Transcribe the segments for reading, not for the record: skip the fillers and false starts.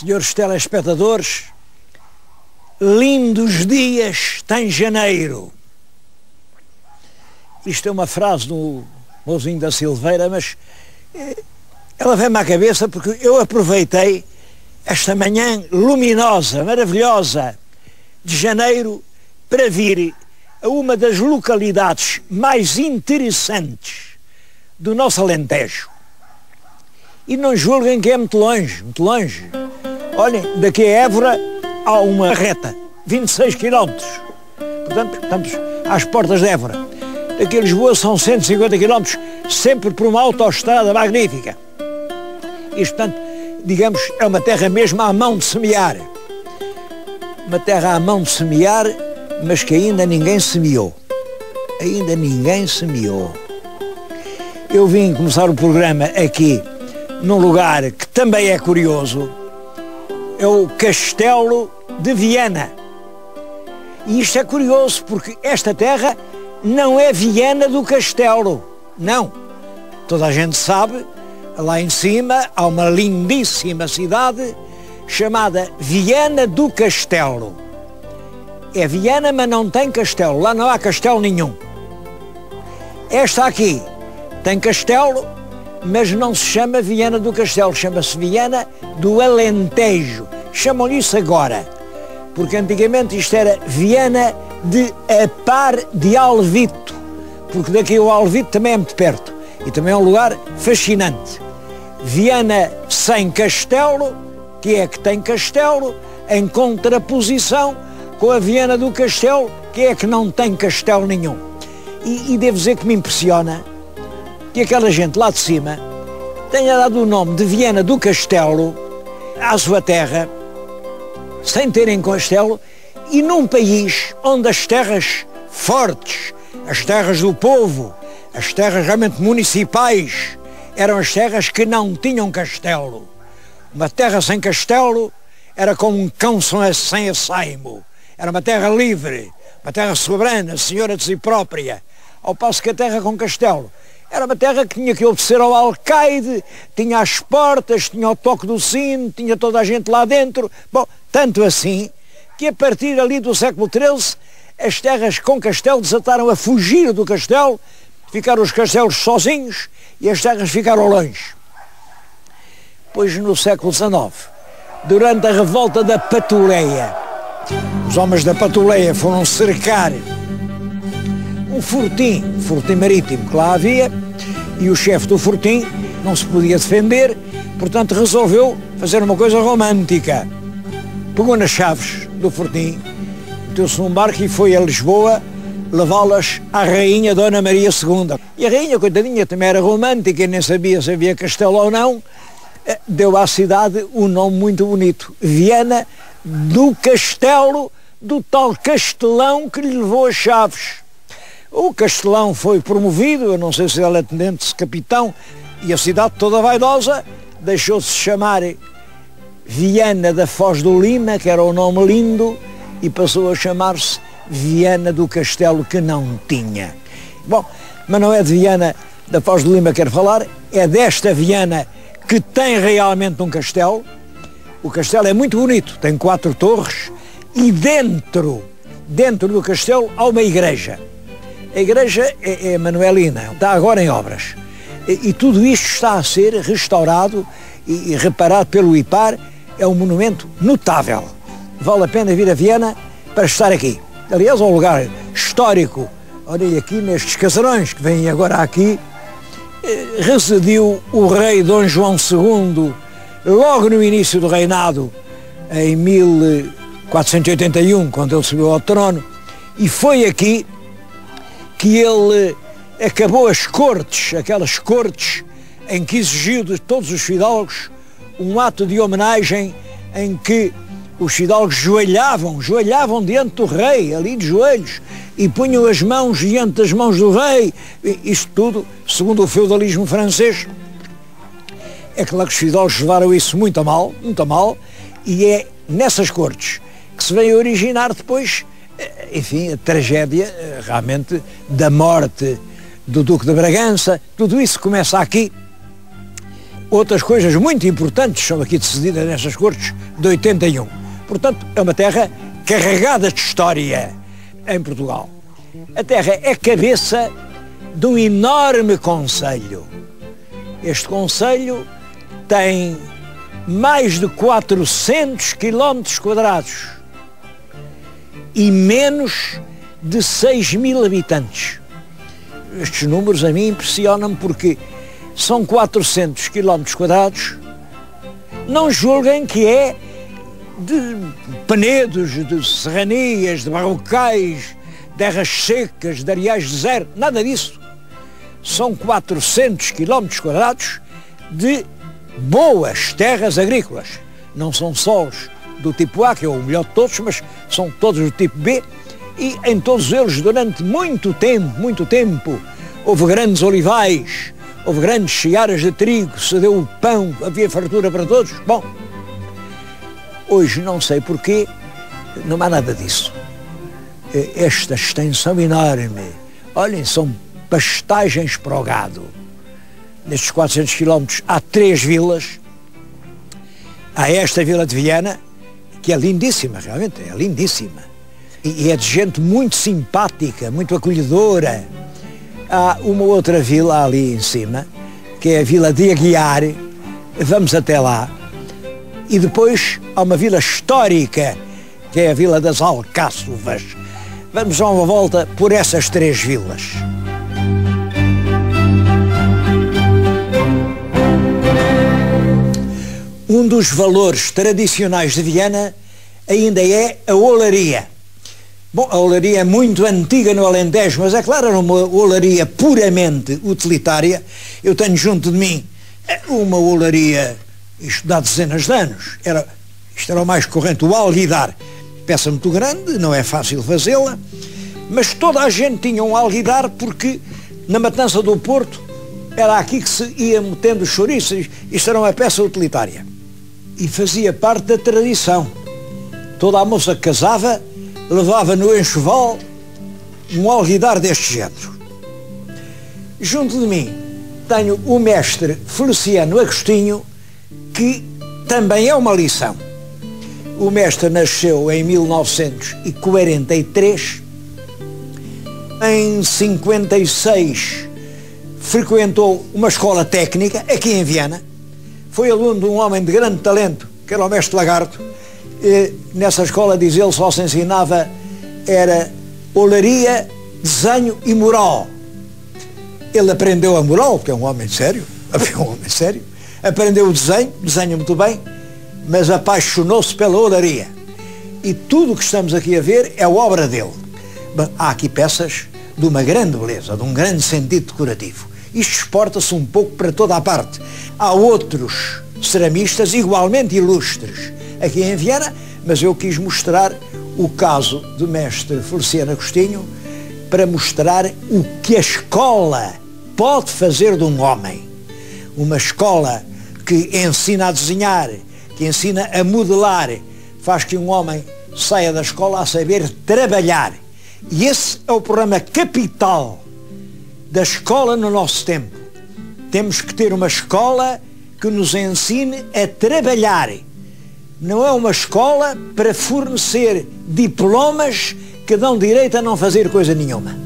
senhores telespectadores, lindos dias tem janeiro. Isto é uma frase do Mouzinho da Silveira, mas ela vem-me à cabeça porque eu aproveitei esta manhã luminosa, maravilhosa de janeiro para vir a uma das localidades mais interessantes do nosso Alentejo. E não julguem que é muito longe, muito longe. Olhem, daqui a Évora há uma reta, 26 km. Portanto, estamos às portas de Évora. Daqui a Lisboa são 150 km, sempre por uma autoestrada magnífica. Isto, portanto, digamos, é uma terra mesmo à mão de semear. Uma terra à mão de semear, mas que ainda ninguém semeou. Ainda ninguém semeou. Eu vim começar o programa aqui num lugar que também é curioso, é o Castelo de Viana. E isto é curioso porque esta terra não é Viana do Castelo, não. Toda a gente sabe, lá em cima há uma lindíssima cidade chamada Viana do Castelo. É Viana, mas não tem castelo, lá não há castelo nenhum. Esta aqui tem castelo, mas não se chama Viana do Castelo, chama-se Viana do Alentejo. Chamam-lhe isso agora, porque antigamente isto era Viana de Apar de Alvito, porque daqui o Alvito também é muito perto, e também é um lugar fascinante. Viana sem castelo, que é que tem castelo, em contraposição com a Viana do Castelo, que é que não tem castelo nenhum. E devo dizer que me impressiona que aquela gente lá de cima tenha dado o nome de Viana do Castelo à sua terra, sem terem castelo, e num país onde as terras fortes, as terras do povo, as terras realmente municipais, eram as terras que não tinham castelo. Uma terra sem castelo era como um cão sem assaimo. Era uma terra livre, uma terra soberana, senhora de si própria. Ao passo que a terra com castelo era uma terra que tinha que obedecer ao alcaide, tinha as portas, tinha o toque do sino, tinha toda a gente lá dentro. Bom, tanto assim que a partir ali do século XIII as terras com castelo desataram a fugir do castelo, ficaram os castelos sozinhos e as terras ficaram longe. Pois no século XIX, durante a revolta da Patuleia, os homens da Patuleia foram cercar um fortim marítimo que lá havia, e o chefe do fortim não se podia defender, portanto resolveu fazer uma coisa romântica. Pegou nas chaves do fortim, meteu-se num barco e foi a Lisboa levá-las à rainha Dona Maria II. E a rainha, coitadinha, também era romântica e nem sabia se havia castelo ou não, deu à cidade um nome muito bonito, Viana do Castelo, do tal castelão que lhe levou as chaves. O castelão foi promovido, eu não sei se ele é tenente, se capitão, e a cidade toda vaidosa deixou-se chamar Viana da Foz do Lima, que era um nome lindo, e passou a chamar-se Viana do Castelo, que não tinha. Bom, mas não é de Viana da Foz do Lima que quero falar, é desta Viana que tem realmente um castelo. O castelo é muito bonito, tem 4 torres, e dentro do castelo há uma igreja. A igreja é manuelina, está agora em obras. E tudo isto está a ser restaurado e reparado pelo IPAR. É um monumento notável. Vale a pena vir a Viana para estar aqui. Aliás, é um lugar histórico. Olhem aqui nestes casarões que vêm agora aqui. Residiu o rei Dom João II, logo no início do reinado, em 1481, quando ele subiu ao trono, e foi aqui que ele acabou as cortes, aquelas cortes em que exigiu de todos os fidalgos um ato de homenagem em que os fidalgos joelhavam diante do rei, ali de joelhos, e punham as mãos diante das mãos do rei. Isto tudo, segundo o feudalismo francês. É claro que os fidalgos levaram isso muito a mal, e é nessas cortes que se vem a originar depois, enfim, a tragédia realmente da morte do Duque de Bragança. Tudo isso começa aqui. outras coisas muito importantes são aqui decididas nestas cortes de 81. Portanto, é uma terra carregada de história em Portugal. A terra é cabeça de um enorme concelho. Este concelho tem mais de 400 quilómetros quadrados e menos de 6.000 habitantes. Estes números a mim impressionam-me porque são 400 quilómetros quadrados. Não julguem que é de penedos, de serranias, de barrocais, terras secas, de areais de zero, nada disso. São 400 quilómetros quadrados de boas terras agrícolas. Não são solos do tipo A, que é o melhor de todos, mas são todos do tipo B, e em todos eles, durante muito tempo, houve grandes olivais, houve grandes searas de trigo, se deu o pão, havia fartura para todos. Bom, hoje não sei porquê, não há nada disso. Esta extensão enorme, olhem, são pastagens para o gado. Nestes 400 quilómetros há 3 vilas. Há esta vila de Viana, que é lindíssima, realmente, é lindíssima. E é de gente muito simpática, muito acolhedora. Há uma outra vila ali em cima, que é a vila de Aguiar, vamos até lá. E depois há uma vila histórica, que é a vila das Alcáçovas. Vamos dar uma volta por essas 3 vilas. Um dos valores tradicionais de Viana ainda é a olaria. Bom, a olaria é muito antiga no Alentejo, mas é claro, era uma olaria puramente utilitária. Eu tenho junto de mim uma olaria, isto dá dezenas de anos. Isto era o mais corrente, o alguidar. Peça muito grande, não é fácil fazê-la, mas toda a gente tinha um alguidar porque na Matança do Porto era aqui que se ia metendo os chouriços. Isto era uma peça utilitária e fazia parte da tradição. Toda a moça que casava levava no enxoval um alguidar deste género. Junto de mim tenho o mestre Feliciano Agostinho, que também é uma lição. O mestre nasceu em 1943, em 56 frequentou uma escola técnica aqui em Viana, foi aluno de um homem de grande talento, que era o mestre Lagarto. Nessa escola, diz ele, só se ensinava era olaria, desenho e mural. Ele aprendeu a mural, porque é um homem sério, aprendeu o desenho, desenha muito bem, mas apaixonou-se pela olaria. E tudo o que estamos aqui a ver é obra dele. Bem, há aqui peças de uma grande beleza, de um grande sentido decorativo. Isto exporta-se um pouco para toda a parte. Há outros ceramistas igualmente ilustres aqui em Viana, mas eu quis mostrar o caso do mestre Feliciano Agostinho para mostrar o que a escola pode fazer de um homem. Uma escola que ensina a desenhar, que ensina a modelar, faz que um homem saia da escola a saber trabalhar. E esse é o problema capital da escola no nosso tempo. Temos que ter uma escola que nos ensine a trabalhar. Não é uma escola para fornecer diplomas que dão direito a não fazer coisa nenhuma.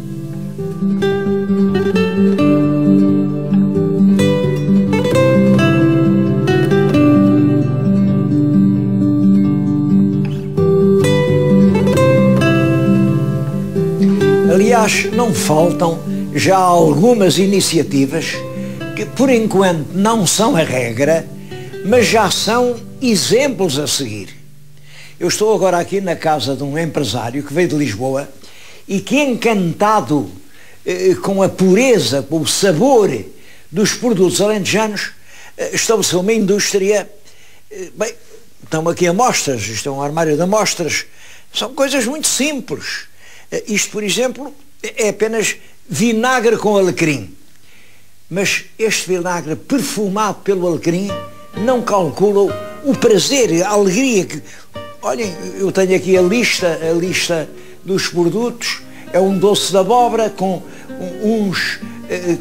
Aliás, não faltam já algumas iniciativas que, por enquanto, não são a regra, mas já são exemplos a seguir. Eu estou agora aqui na casa de um empresário que veio de Lisboa e que, encantado com a pureza, com o sabor dos produtos alentejanos, estabeleceu uma indústria. Bem, estão aqui amostras, isto é um armário de amostras, são coisas muito simples. Isto, por exemplo, é apenas vinagre com alecrim. Mas este vinagre perfumado pelo alecrim não calcula o prazer, a alegria que... Olhem, eu tenho aqui a lista dos produtos. É um doce de abóbora com uns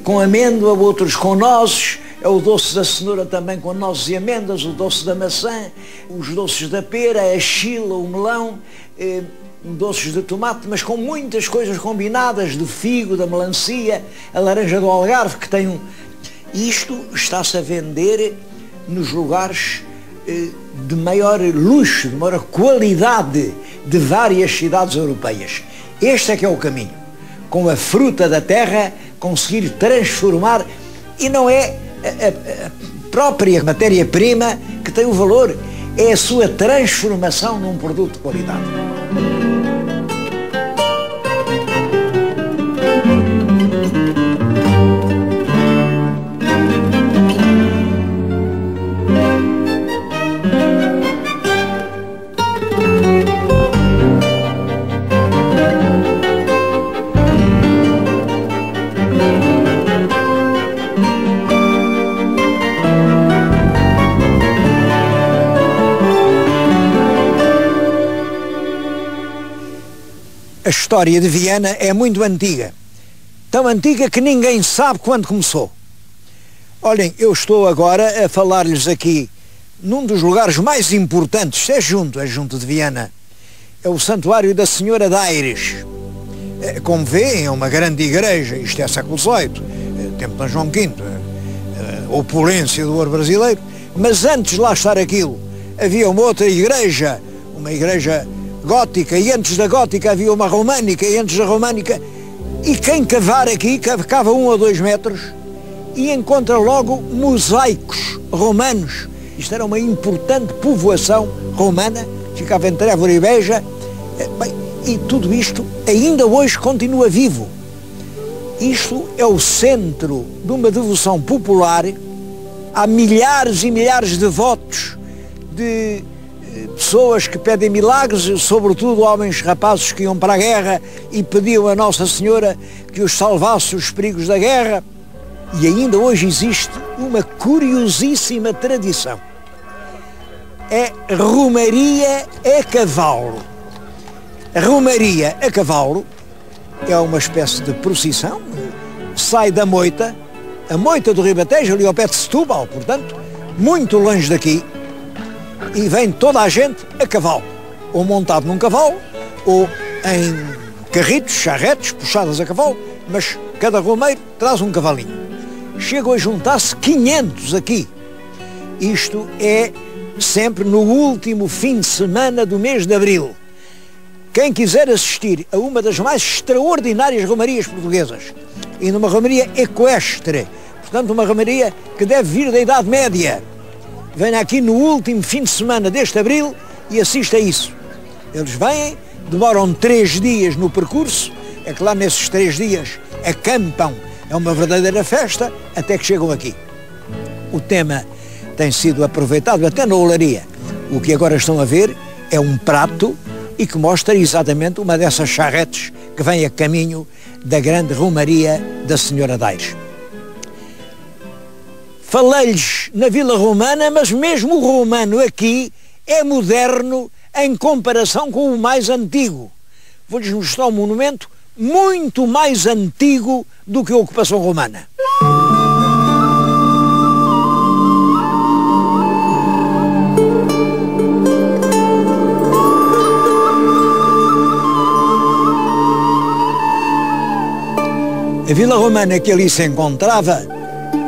com amêndoa, outros com nozes. É o doce da cenoura também com nozes e amêndoas, o doce da maçã, os doces da pera, a chila, o melão, doces de tomate, mas com muitas coisas combinadas, do figo, da melancia, a laranja do Algarve, que tem um... Isto está-se a vender nos lugares de maior luxo, de maior qualidade de várias cidades europeias. Este é que é o caminho. Com a fruta da terra, conseguir transformar, e não é a própria matéria-prima que tem o valor, é a sua transformação num produto de qualidade. A história de Viana é muito antiga, tão antiga que ninguém sabe quando começou. Olhem, eu estou agora a falar-lhes aqui num dos lugares mais importantes, é junto de Viana, é o Santuário da Senhora de Aires. Como vêem, é uma grande igreja, isto é século XVIII, tempo de João V, a opulência do ouro brasileiro, mas antes de lá estar aquilo, havia uma outra igreja, uma igreja gótica, e antes da gótica havia uma românica, e antes da românica, e quem cavar aqui, cava 1 ou 2 metros, e encontra logo mosaicos romanos. Isto era uma importante povoação romana, ficava entre Évora e Beja, e tudo isto ainda hoje continua vivo. Isto é o centro de uma devoção popular. Há milhares e milhares de devotos, de pessoas que pedem milagres, sobretudo homens rapazes que iam para a guerra e pediam a Nossa Senhora que os salvasse dos perigos da guerra. E ainda hoje existe uma curiosíssima tradição. É romaria a cavalo. A romaria a cavalo é uma espécie de procissão, sai da moita, a moita do Ribatejo, ali ao pé de Setúbal, portanto, muito longe daqui, e vem toda a gente a cavalo, ou montado num cavalo, ou em carritos, charretes, puxadas a cavalo, mas cada romeiro traz um cavalinho. Chegam a juntar-se 500 aqui. Isto é sempre no último fim de semana do mês de abril. Quem quiser assistir a uma das mais extraordinárias romarias portuguesas, e numa romaria equestre, portanto uma romaria que deve vir da Idade Média, venha aqui no último fim de semana deste abril e assista a isso. Eles vêm, demoram 3 dias no percurso, é que lá nesses 3 dias acampam, é uma verdadeira festa, até que chegam aqui. O tema tem sido aproveitado até na olaria. O que agora estão a ver é um prato e que mostra exatamente uma dessas charretes que vem a caminho da grande romaria da Senhora de Aires. Falei-lhes na Vila Romana, mas mesmo o romano aqui é moderno em comparação com o mais antigo. Vou-lhes mostrar um monumento muito mais antigo do que a ocupação romana. A Vila Romana que ali se encontrava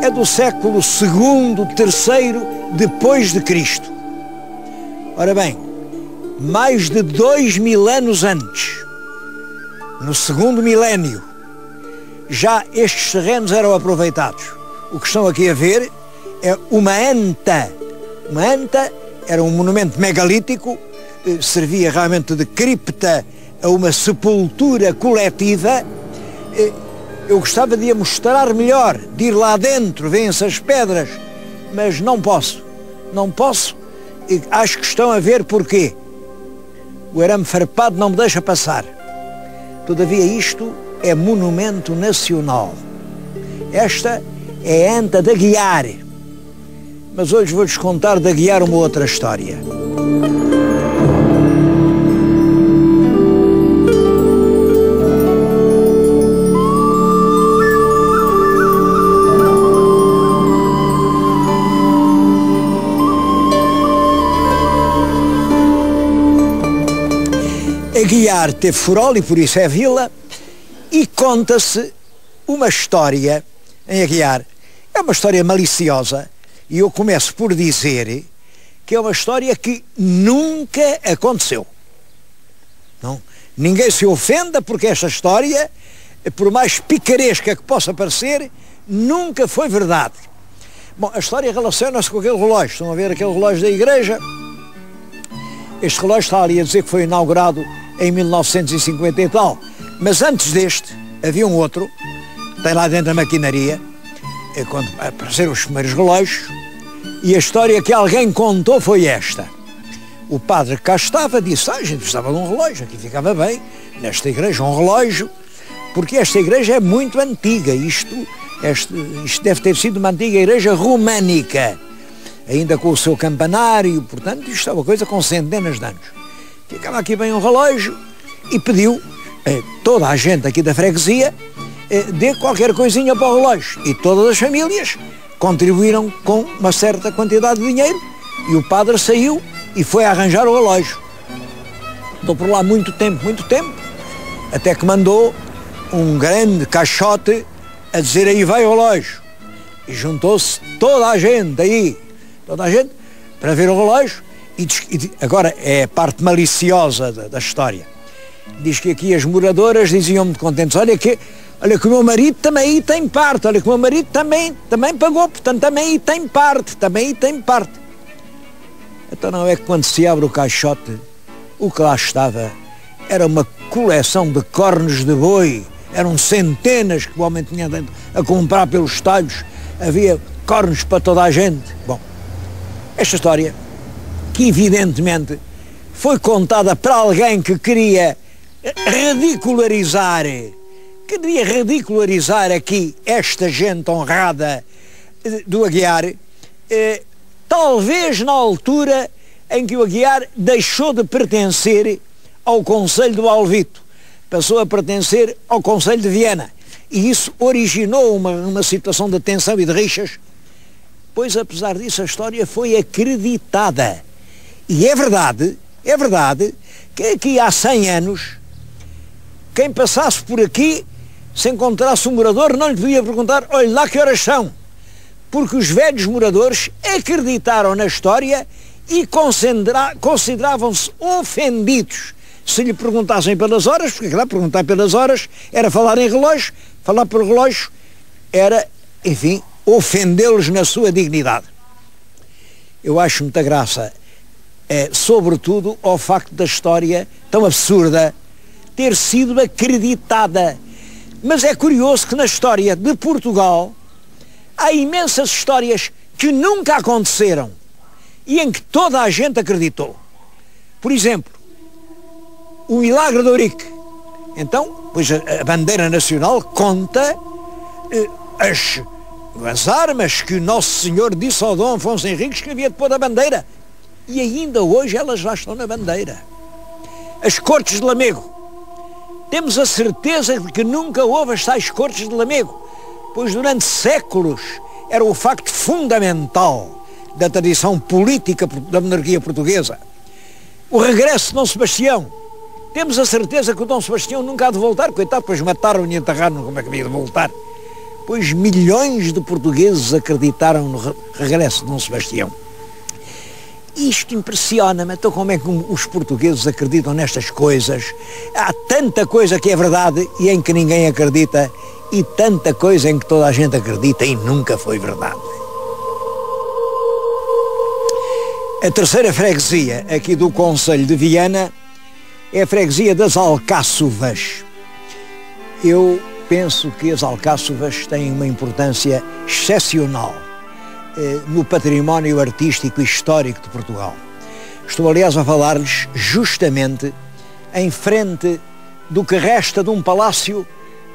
é do século II, III depois de Cristo. Ora bem, mais de 2000 anos antes, no segundo milénio, já estes terrenos eram aproveitados. O que estão aqui a ver é uma anta. Uma anta era um monumento megalítico, servia realmente de cripta a uma sepultura coletiva. Eu gostava de a mostrar melhor, de ir lá dentro, vêem-se as pedras, mas não posso. Não posso, e acho que estão a ver porquê. O arame farpado não me deixa passar. Todavia isto é monumento nacional. Esta é a anta de Aguiar. Mas hoje vou-lhes contar de Aguiar uma outra história. Aguiar teve Forol e por isso é vila, e conta-se uma história em Aguiar. É uma história maliciosa, e eu começo por dizer que é uma história que nunca aconteceu. Não? Ninguém se ofenda porque esta história, por mais picaresca que possa parecer, nunca foi verdade. Bom, a história relaciona-se com aquele relógio. Estão a ver aquele relógio da igreja? Este relógio está ali a dizer que foi inaugurado em 1950 e tal. Mas antes deste, havia um outro, tem lá dentro a maquinaria, quando apareceram os primeiros relógios, e a história que alguém contou foi esta. O padre que cá estava disse, a gente precisava de um relógio, aqui ficava bem, nesta igreja, um relógio, porque esta igreja é muito antiga, isto deve ter sido uma antiga igreja românica, ainda com o seu campanário, portanto, isto é uma coisa com centenas de anos. Ficava aqui bem um relógio e pediu toda a gente aqui da freguesia dê qualquer coisinha para o relógio. E todas as famílias contribuíram com uma certa quantidade de dinheiro e o padre saiu e foi arranjar o relógio. Estou por lá muito tempo, até que mandou um grande caixote a dizer aí vai o relógio. E juntou-se toda a gente, para ver o relógio. E agora é a parte maliciosa da história. Diz que aqui as moradoras diziam muito contentes, olha que o meu marido também aí tem parte, olha que o meu marido também pagou, portanto também aí tem parte. Então não é que quando se abre o caixote, o que lá estava era uma coleção de cornos de boi, eram centenas que o homem tinha dentro a comprar pelos talhos, havia cornos para toda a gente. Bom, esta história, que evidentemente foi contada para alguém que queria ridicularizar aqui esta gente honrada do Aguiar, talvez na altura em que o Aguiar deixou de pertencer ao Conselho do Alvito, passou a pertencer ao Conselho de Viana, e isso originou uma situação de tensão e de rixas, pois apesar disso a história foi acreditada. E é verdade que aqui há 100 anos, quem passasse por aqui, se encontrasse um morador, não lhe podia perguntar, olha lá que horas são, porque os velhos moradores acreditaram na história e consideravam-se ofendidos se lhe perguntassem pelas horas, porque lá perguntar pelas horas era falar em relógio, falar por relógio era, enfim, ofendê-los na sua dignidade. Eu acho muita graça, sobretudo ao facto da história tão absurda ter sido acreditada. Mas é curioso que na história de Portugal há imensas histórias que nunca aconteceram e em que toda a gente acreditou. Por exemplo, o milagre de Ourique. Então, pois a bandeira nacional conta as armas que o Nosso Senhor disse ao Dom Afonso Henriques que havia de pôr a bandeira. E ainda hoje elas lá estão na bandeira. As Cortes de Lamego. Temos a certeza de que nunca houve as tais Cortes de Lamego, pois durante séculos era o facto fundamental da tradição política da monarquia portuguesa. O regresso de Dom Sebastião. Temos a certeza que o Dom Sebastião nunca há de voltar, coitado, pois mataram-no e enterraram-no, como é que havia de voltar? Pois milhões de portugueses acreditaram no regresso de Dom Sebastião. Isto impressiona-me, então como é que os portugueses acreditam nestas coisas? Há tanta coisa que é verdade e em que ninguém acredita, e tanta coisa em que toda a gente acredita e nunca foi verdade. A terceira freguesia aqui do Conselho de Viana é a freguesia das Alcáçovas. Eu penso que as Alcáçovas têm uma importância excepcional no património artístico e histórico de Portugal. Estou, aliás, a falar-lhes justamente em frente do que resta de um palácio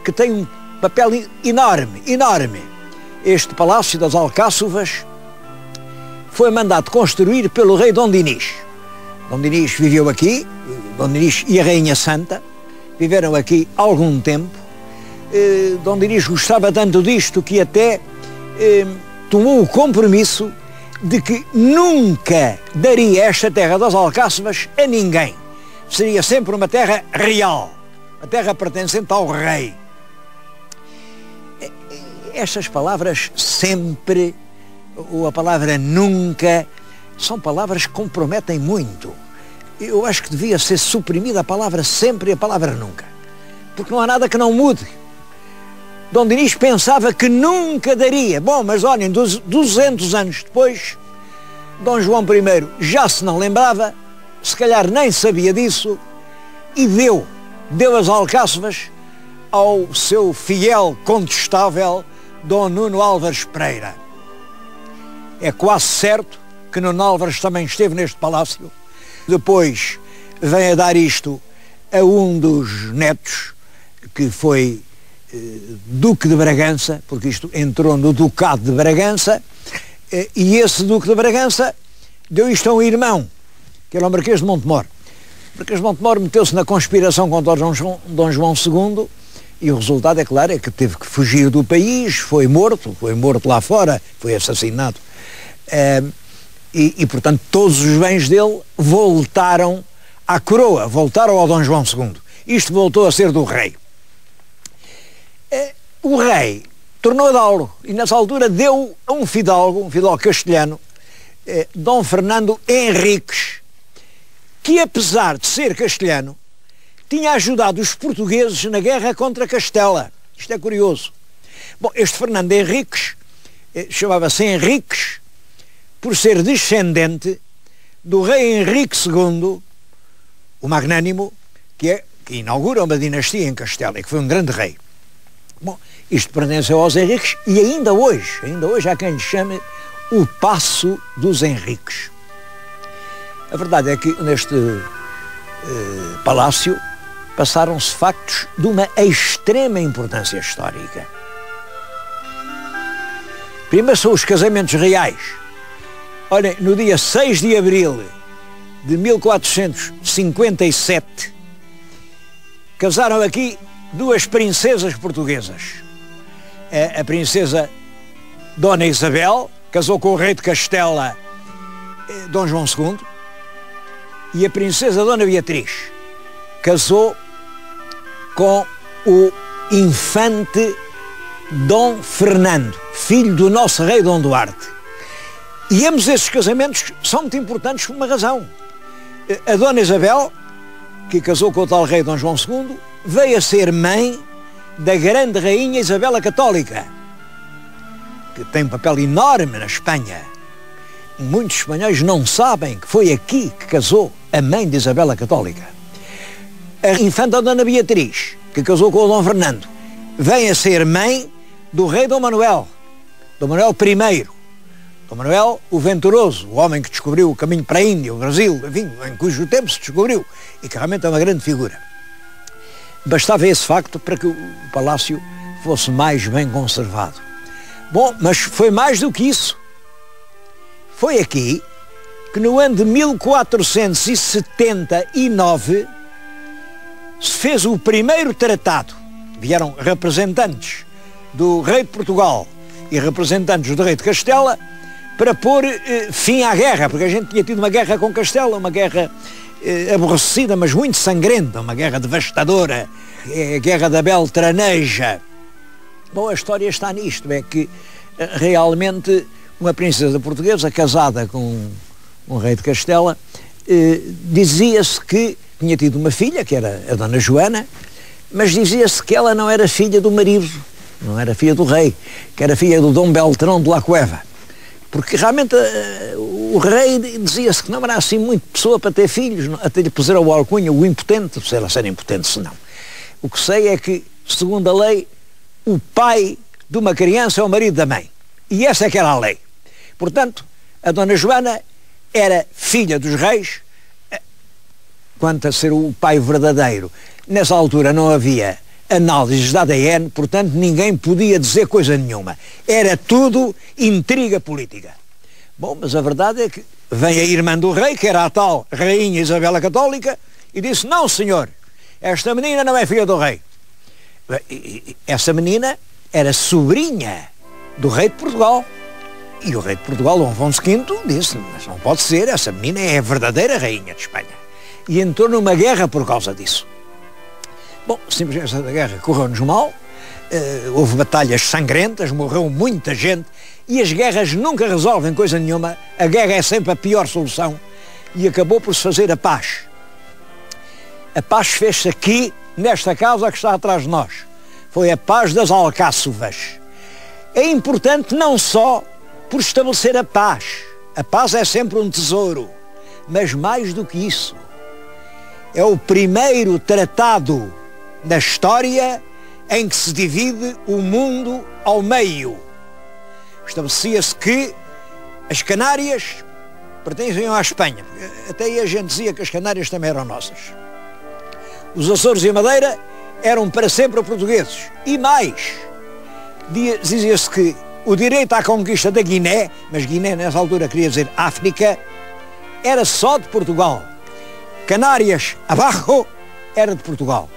que tem um papel enorme. Este Palácio das Alcáçovas foi mandado construir pelo rei Dom Dinis. Dom Dinis viveu aqui, Dom Dinis e a Rainha Santa viveram aqui algum tempo. Dom Dinis gostava tanto disto que até tomou o compromisso de que nunca daria esta terra das Alcáçovas a ninguém. seria sempre uma terra real, uma terra pertencente ao rei. Estas palavras sempre, ou a palavra nunca, são palavras que comprometem muito. Eu acho que devia ser suprimida a palavra sempre e a palavra nunca, porque não há nada que não mude. Dom Dinis pensava que nunca daria. Bom, mas olhem, 200 anos depois, Dom João I já se não lembrava, se calhar nem sabia disso, e deu as alcáçovas ao seu fiel condestável Dom Nuno Álvares Pereira. É quase certo que Nuno Álvares também esteve neste palácio. Depois vem a dar isto a um dos netos, que foi Duque de Bragança, porque isto entrou no Ducado de Bragança, e esse Duque de Bragança deu isto a um irmão, que era o Marquês de Montemor. O Marquês de Montemor meteu-se na conspiração contra Dom João II, e o resultado, é claro, é que teve que fugir do país, foi morto lá fora, foi assassinado. E, portanto, todos os bens dele voltaram à coroa, voltaram ao Dom João II. Isto voltou a ser do rei. O rei tornou Dauro e nessa altura deu a um fidalgo castelhano, Dom Fernando Henriques, que apesar de ser castelhano, tinha ajudado os portugueses na guerra contra Castela. Isto é curioso. Bom, este Fernando Henriques chamava-se Henriques por ser descendente do rei Henrique II, o Magnânimo, que inaugura uma dinastia em Castela e que foi um grande rei. Bom, isto pertenceu aos Henriques e ainda hoje há quem lhe chame o Paço dos Henriques. A verdade é que neste palácio passaram-se factos de uma extrema importância histórica. Primeiro são os casamentos reais. Olhem, no dia 6 de abril de 1457, casaram aqui duas princesas portuguesas. A princesa Dona Isabel casou com o rei de Castela, Dom João II, e a princesa Dona Beatriz casou com o infante Dom Fernando, filho do nosso rei Dom Duarte. E ambos esses casamentos são muito importantes por uma razão. A Dona Isabel, que casou com o tal rei Dom João II, veio a ser mãe da grande rainha Isabel a Católica, que tem um papel enorme na Espanha. Muitos espanhóis não sabem que foi aqui que casou a mãe de Isabel a Católica. A infanta Dona Beatriz, que casou com o Dom Fernando, vem a ser mãe do rei Dom Manuel I. Dom Manuel, o Venturoso, o homem que descobriu o caminho para a Índia, o Brasil, enfim, em cujo tempo se descobriu, e que realmente é uma grande figura. Bastava esse facto para que o palácio fosse mais bem conservado. Bom, mas foi mais do que isso. Foi aqui que no ano de 1479 se fez o primeiro tratado. Vieram representantes do rei de Portugal e representantes do rei de Castela para pôr fim à guerra, porque a gente tinha tido uma guerra com Castela, uma guerra aborrecida, mas muito sangrenta, uma guerra devastadora, a guerra da Beltraneja. Bom, a história está nisto, é que realmente uma princesa portuguesa casada com um rei de Castela, dizia-se que tinha tido uma filha, que era a Dona Joana, mas dizia-se que ela não era filha do marido, não era filha do rei, que era filha do Dom Beltrão de la Cueva. Porque realmente o rei dizia-se que não era assim muito pessoa para ter filhos, até lhe puseram o alcunha, o impotente, se ela ser impotente, se não. O que sei é que, segundo a lei, o pai de uma criança é o marido da mãe. E essa é que era a lei. Portanto, a Dona Joana era filha dos reis, quanto a ser o pai verdadeiro. Nessa altura não havia análises de ADN, portanto ninguém podia dizer coisa nenhuma. Era tudo intriga política. Bom, mas a verdade é que vem a irmã do rei, que era a tal rainha Isabel a Católica, e disse: não, senhor, esta menina não é filha do rei. Essa menina era sobrinha do rei de Portugal. E o rei de Portugal, Dom Afonso V, disse: mas não pode ser, essa menina é a verdadeira rainha de Espanha. e entrou numa guerra por causa disso. Bom, simplesmente essa guerra correu-nos mal, houve batalhas sangrentas, morreu muita gente, e as guerras nunca resolvem coisa nenhuma, a guerra é sempre a pior solução, e acabou por se fazer a paz. A paz fez-se aqui, nesta casa que está atrás de nós. Foi a paz das Alcáçovas. É importante não só por estabelecer a paz é sempre um tesouro, mas mais do que isso, é o primeiro tratado na história em que se divide o mundo ao meio. Estabelecia-se que as Canárias pertencem à Espanha. Até aí a gente dizia que as Canárias também eram nossas. Os Açores e a Madeira eram para sempre portugueses. E mais, dizia-se que o direito à conquista da Guiné, mas Guiné nessa altura queria dizer África, era só de Portugal. Canárias abaixo era de Portugal.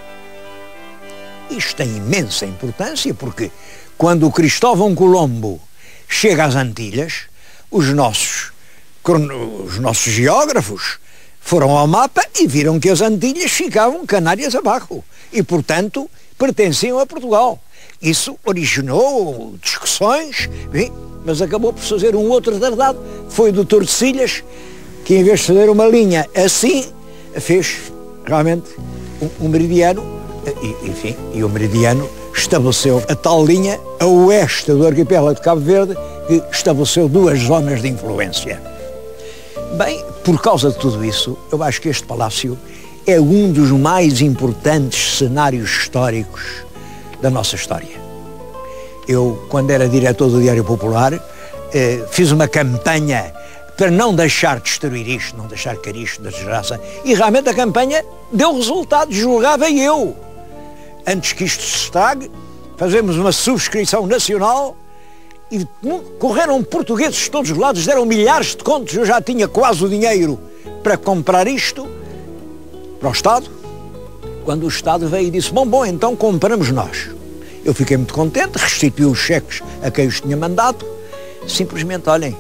Isto tem imensa importância porque quando o Cristóvão Colombo chega às Antilhas, os nossos geógrafos foram ao mapa e viram que as Antilhas ficavam Canárias abaixo e, portanto, pertenciam a Portugal. Isso originou discussões, mas acabou por fazer um outro tratado. Foi o de Tordesilhas que, em vez de fazer uma linha assim, fez realmente um meridiano, e o meridiano estabeleceu a tal linha a oeste do arquipélago de Cabo Verde, que estabeleceu duas zonas de influência. Bem, por causa de tudo isso, eu acho que este palácio é um dos mais importantes cenários históricos da nossa história. Eu, quando era diretor do Diário Popular, fiz uma campanha para não deixar destruir isto, não deixar cair isto da desgraça, e realmente a campanha deu resultado, julgava eu. Antes que isto se estrague, fazemos uma subscrição nacional e correram portugueses de todos os lados, deram milhares de contos, eu já tinha quase o dinheiro para comprar isto para o Estado. Quando o Estado veio e disse, bom, então compramos nós. Eu fiquei muito contente, restituí os cheques a quem os tinha mandado. Simplesmente, olhem,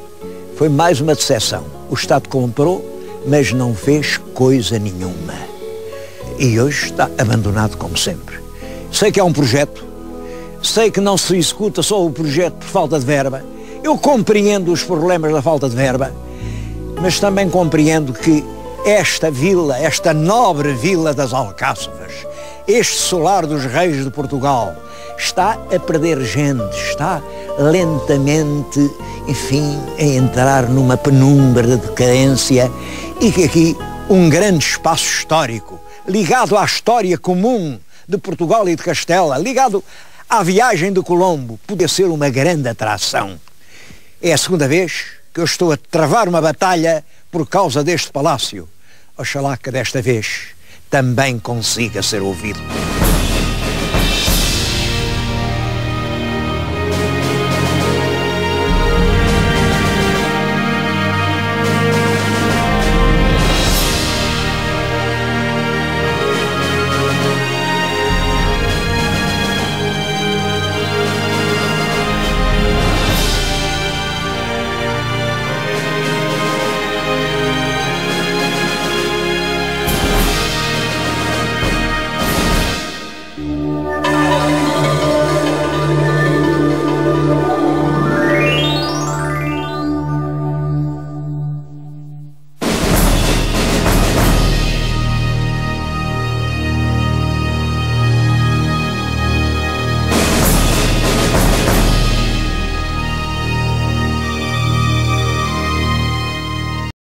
foi mais uma decepção. O Estado comprou, mas não fez coisa nenhuma. E hoje está abandonado como sempre. Sei que é um projeto, sei que não se executa só o projeto por falta de verba. Eu compreendo os problemas da falta de verba, mas também compreendo que esta vila, esta nobre vila das Alcáçovas, este solar dos reis de Portugal, está a perder gente, está lentamente, enfim, a entrar numa penumbra de decadência, e que aqui um grande espaço histórico, ligado à história comum de Portugal e de Castela, ligado à viagem de Colombo, poder ser uma grande atração. É a segunda vez que eu estou a travar uma batalha por causa deste palácio. Oxalá que desta vez também consiga ser ouvido.